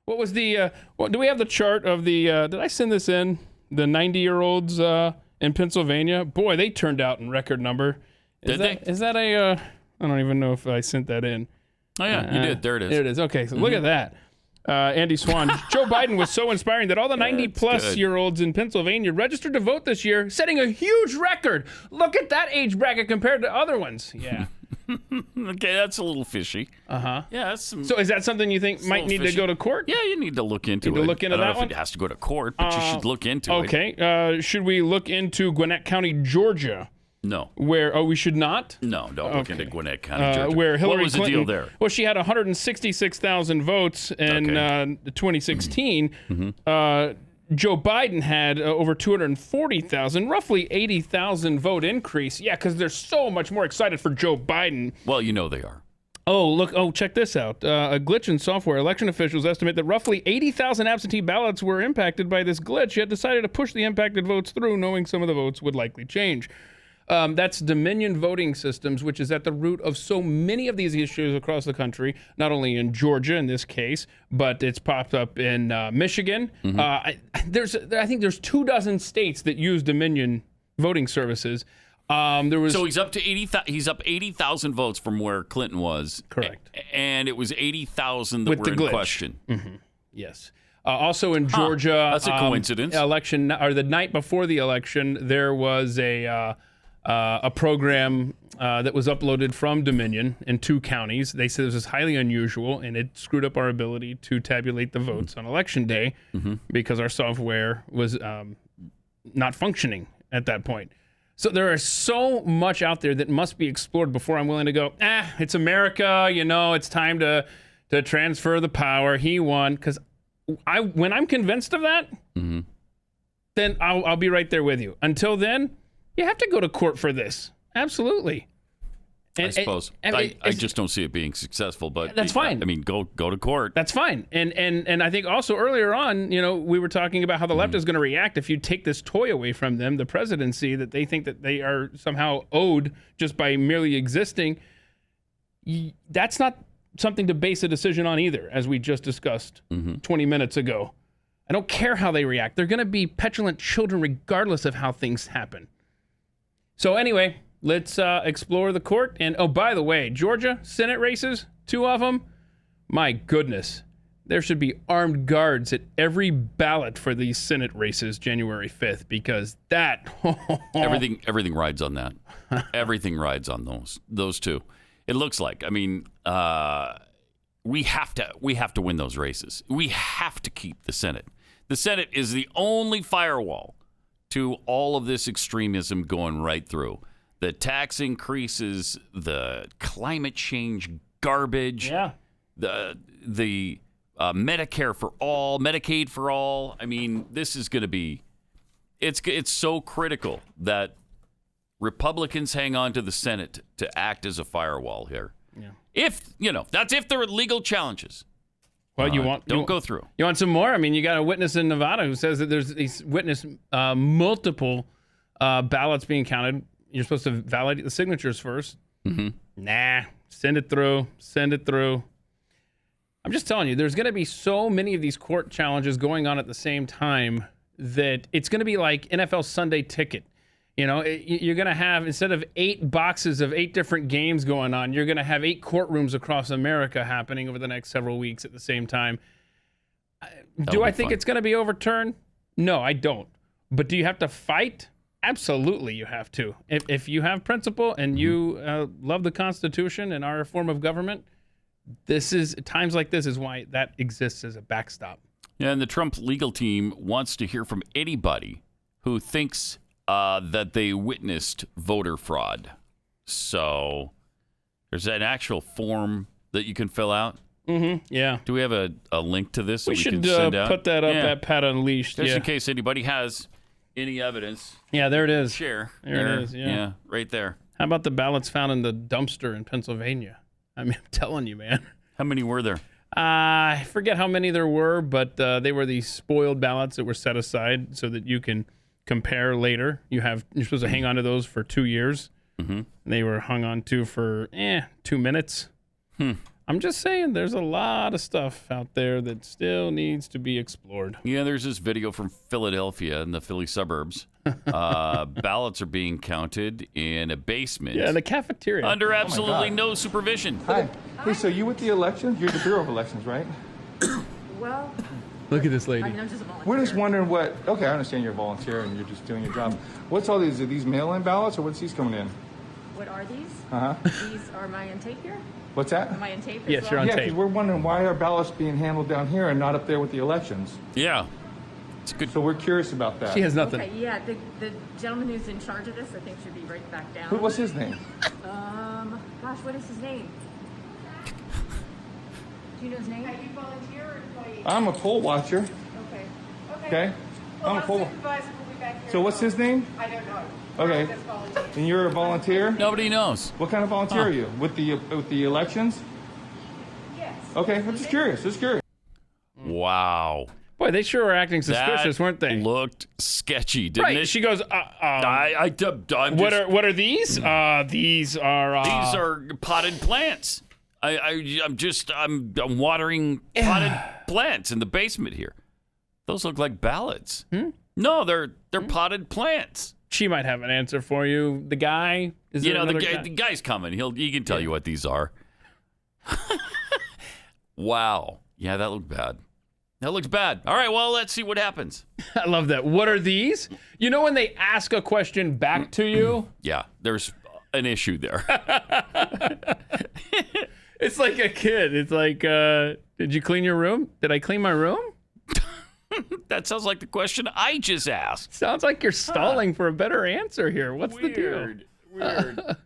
What was the? Do we have the chart of the? Did I send this in? The 90-year-olds in Pennsylvania. Boy, they turned out in record number. Is that a? I don't even know if I sent that in. Oh yeah, you did. There it is. There it is. Okay, so look at that. Andy Swan. Joe Biden was so inspiring that all the 90-plus-year-olds in Pennsylvania registered to vote this year, setting a huge record. Look at that age bracket compared to other ones. Yeah. Okay, that's a little fishy. Uh-huh. Yeah, that's some, so is that something you think might need to go to court? Yeah, you need to look into it. To look into I don't that know one? if it has to go to court, but you should look into it. Okay. Should we look into Gwinnett County, Georgia? No. Where? We should not? No, don't look into Gwinnett County, Georgia. Where Hillary what was Clinton, the deal there? Well, she had 166,000 votes in 2016. Joe Biden had over 240,000, roughly 80,000 vote increase. Yeah, because they're so much more excited for Joe Biden. Well, you know they are. Oh, look. Oh, check this out. A glitch in software. Election officials estimate that roughly 80,000 absentee ballots were impacted by this glitch, yet decided to push the impacted votes through, knowing some of the votes would likely change. That's Dominion voting systems, which is at the root of so many of these issues across the country, not only in Georgia in this case, but it's popped up in Michigan. I think there's 24 states that use Dominion voting services. So he's up to 80,000. He's up 80,000 votes from where Clinton was. Correct. And it was 80,000 that were in question. Mm-hmm. Yes. Also in Georgia, that's a coincidence. Election or the night before the election, there was a program that was uploaded from Dominion in 2 counties. They said this was highly unusual, and it screwed up our ability to tabulate the votes on Election Day because our software was not functioning at that point. So there is so much out there that must be explored before I'm willing to go, it's America, it's time to transfer the power. He won. Because when I'm convinced of that, then I'll be right there with you. Until then, you have to go to court for this. Absolutely. I suppose. I just don't see it being successful, but that's fine. I mean, go to court. That's fine. And I think also earlier on, we were talking about how the left is going to react if you take this toy away from them, the presidency, that they think that they are somehow owed just by merely existing. That's not something to base a decision on either, as we just discussed 20 minutes ago. I don't care how they react. They're going to be petulant children regardless of how things happen. So anyway, let's explore the court. And oh, by the way, Georgia Senate races, 2 of them. My goodness, there should be armed guards at every ballot for these Senate races January 5th, because that everything rides on that. Everything rides on those 2. It looks like. I mean, we have to win those races. We have to keep the Senate. The Senate is the only firewall to all of this extremism going right through. The tax increases, the climate change garbage, the Medicare for all, Medicaid for all. I mean, this is going to be, it's so critical that Republicans hang on to the Senate to act as a firewall here. Yeah. That's if there are legal challenges. Well, don't go through. You want some more? I mean, you got a witness in Nevada who says that he's witnessed multiple ballots being counted. You're supposed to validate the signatures first. Nah, send it through. I'm just telling you, there's going to be so many of these court challenges going on at the same time that it's going to be like NFL Sunday Ticket. You're going to have, instead of 8 boxes of 8 different games going on, you're going to have 8 courtrooms across America happening over the next several weeks at the same time. Do I think it's going to be overturned? No, I don't. But do you have to fight? Absolutely, you have to. If you have principle and you love the Constitution and our form of government, times like this is why that exists as a backstop. Yeah, and the Trump legal team wants to hear from anybody who thinks that they witnessed voter fraud. So there's an actual form that you can fill out. Yeah. Do we have a link to this? We should put that up at Pat Unleashed. Just in case anybody has any evidence. Yeah, there it is. Share. There it is. Yeah, right there. How about the ballots found in the dumpster in Pennsylvania? I mean, I'm telling you, man. How many were there? I forget how many there were, but they were these spoiled ballots that were set aside so that you can compare later. You're supposed to hang on to those for 2 years. They were hung on to for 2 minutes. I'm just saying there's a lot of stuff out there that still needs to be explored. Yeah, there's this video from Philadelphia in the Philly suburbs. Ballots are being counted in a basement. Yeah, the cafeteria. Under absolutely no supervision. Hi. Hey, so you with the elections? You're the Bureau of Elections, right? Well, Look at this lady. I mean, I'm just a volunteer. We're just wondering what. Okay, I understand you're a volunteer and you're just doing your job. What's all these? Are these mail-in ballots or what's these coming in? What are these? Uh huh. These are my on tape here? What's that? Am I on tape? Yes, as you're well? on Yeah, because tape. we're wondering why are ballots being handled down here and not up there with the elections. Yeah. It's good. So we're curious about that. She has nothing. Okay, yeah, the gentleman who's in charge of this, I think, should be right back down. What's his name? Gosh, what is his name? Do you know his name? Are you volunteer or employee? I'm a poll watcher. Okay. Okay. Well, I'm a our poll. supervisor will be back here. So what's his name? I don't know. Okay. Just volunteer. And you're a volunteer? Nobody knows. What kind of volunteer are you? With the elections? Yes. Okay, I'm just curious. Just curious. Wow. Boy, they sure were acting suspicious, That weren't they? looked sketchy, didn't Right. it? She goes, I'm what just- are these? These are These are potted plants. I'm watering potted plants in the basement here. Those look like ballots. No, they're potted plants. She might have an answer for you. The guy is You there know, the another guy? guy's coming. He can tell you what these are. Wow. Yeah, that looked bad. That looks bad. All right, well, let's see what happens. I love that. What are these? You know when they ask a question back to you? Yeah, there's an issue there. It's like a kid. It's like, did you clean your room? Did I clean my room? That sounds like the question I just asked. Sounds like you're stalling for a better answer here. What's the deal? Weird.